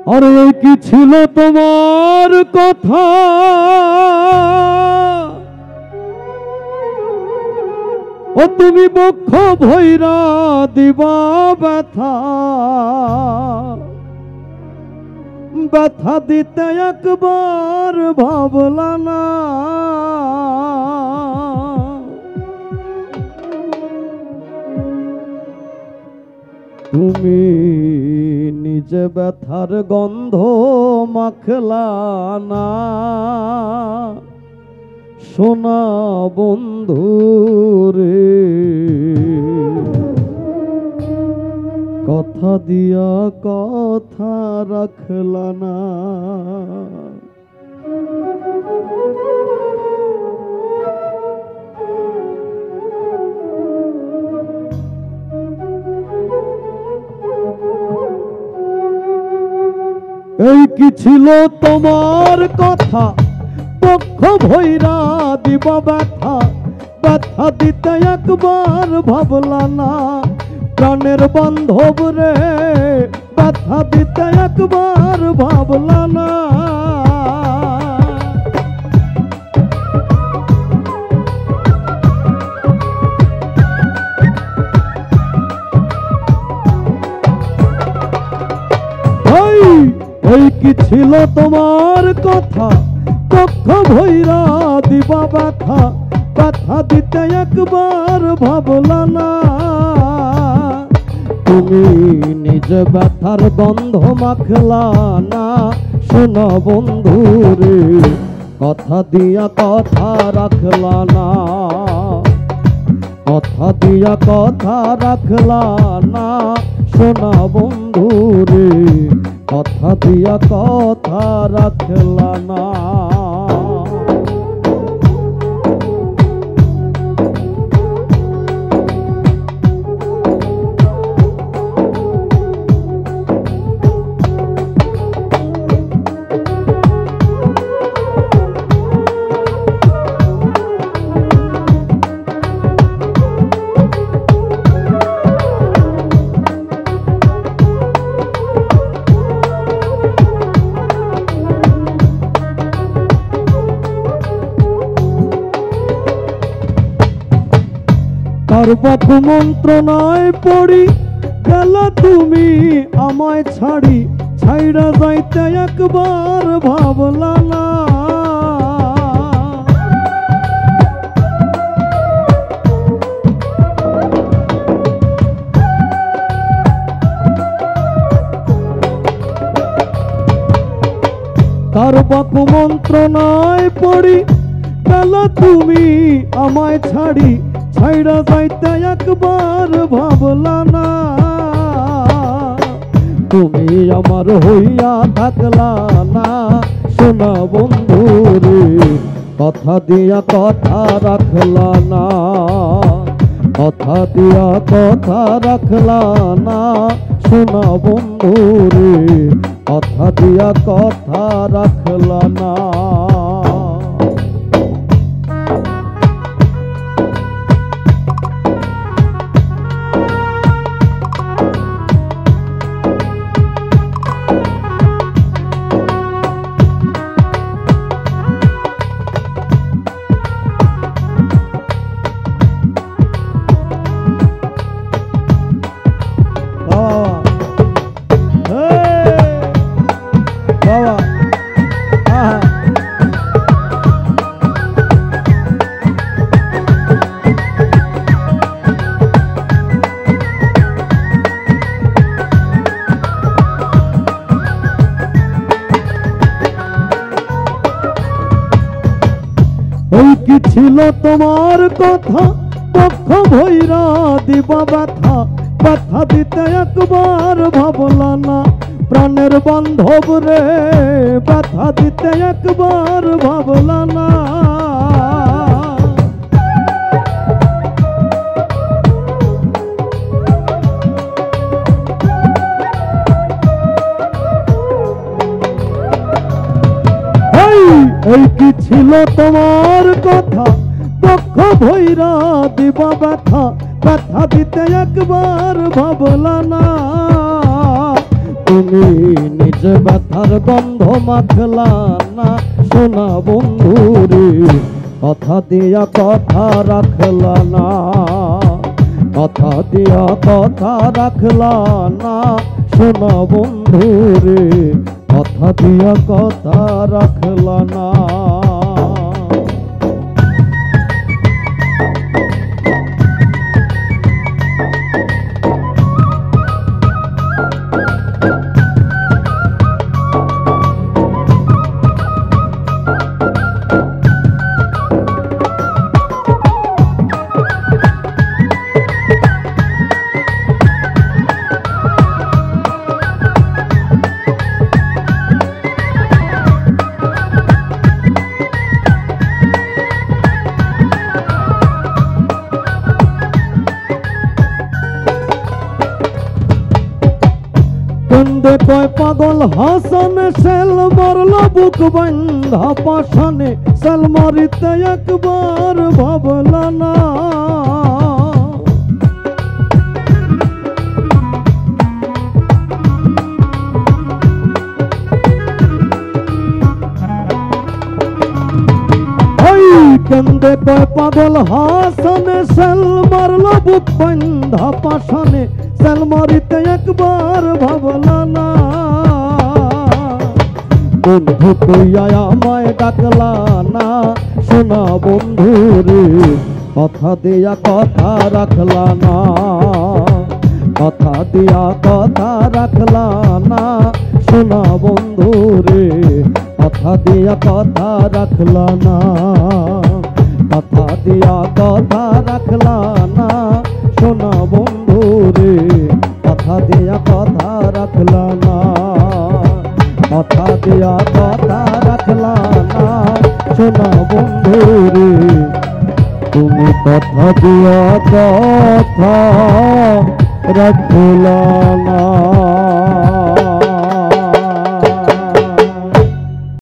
আরে কি ছিল তোমার কথা ও তুমি বক্ষ ভৈরা দিবা ব্যথা ব্যথা দিতে একবার ভাবলা না তুমি নিজে ব্যথার গন্ধ মাখলা না সোনা বন্ধু রে কথা দিয়া কথা রাখলা না এই কি ছিল তোমার কথা পক্ষ ভৈরা দিবা ব্যথা ব্যথা দিতে একবার ভাবলা না প্রাণের বান্ধব রে ব্যথা দিতে একবার ভাবলা না এই কি ছিল তোমার কথা পক্ষ ভৈরা দিবা ব্যথা ব্যথা দিতে একবার ভাবলা না তুমি নিজ ব্যথার গন্ধ মাখলা না শোনা বন্ধু রে কথা দিয়া কথা রাখলা না কথা দিয়া কথা রাখলা না শোনা বন্ধু রে কথা দিয়া কথা রাখলা না কার বাকু মন্ত্রণায় পড়ি গেলা তুমি আমায় ছাড়ি ছাইড়া যাইতে একবার ভাবলা না কার বাকু মন্ত্রণায় পড়ি গেলা তুমি আমায় ছাড়ি ছাইড়া যাইতে একবার ভাবলা না তুমি আমার হইয়া থাকলা না সোনা বন্ধু রে কথা দিয়া কথা রাখলা না কথা দিয়া কথা রাখলা না সোনা বন্ধু রে কথা দিয়া কথা রাখলা না এই কি ছিল তোমার কথা পক্ষ ভৈরা দিবা ব্যথা ব্যথা দিতে একবার ভাবলা না প্রাণের বান্ধব রে ব্যথা দিতে একবার ভাবলা না এই কি ছিল তোমার কথা পক্ষ ভৈরা দিবা ব্যথা ব্যথা দিতে একবার ভাবলা না তুমি নিজ ব্যথার গন্ধ মাখলা না সোনা বন্ধু রে, কথা দিয়া কথা রাখলা না, কথা দিয়া কথা রাখলা না সোনা বন্ধু রে, কথা দিয়া কথা রাখলা না। কেন্দে কয় পাগল হাসান সেল মরল বুক বন্ধা পাশানে, সেল মারিতে একবার ভাবলা না, কেন্দে কয় পাগল হাসান সেল মরল বুক বন্ধা পাশানে, সেল মারিতে একবার ভাবলা না, বন্ধু কইয়া আমায় ডাকলা না সোনা বন্ধু রে, কথা দিয়া কথা রাখলা না, কথা দিয়া কথা রাখলা না সোনা বন্ধু রে, কথা দিয়া কথা রাখলা না, কথা দিয়া কথা রাখলা না সোনা বন্ধু রে, কথা দিয়া কথা রাখলা না, কথা দিয়া কথা রাখলা না সোনা বন্ধু রে, তুমি কথা দিয়া কথা রাখলা না।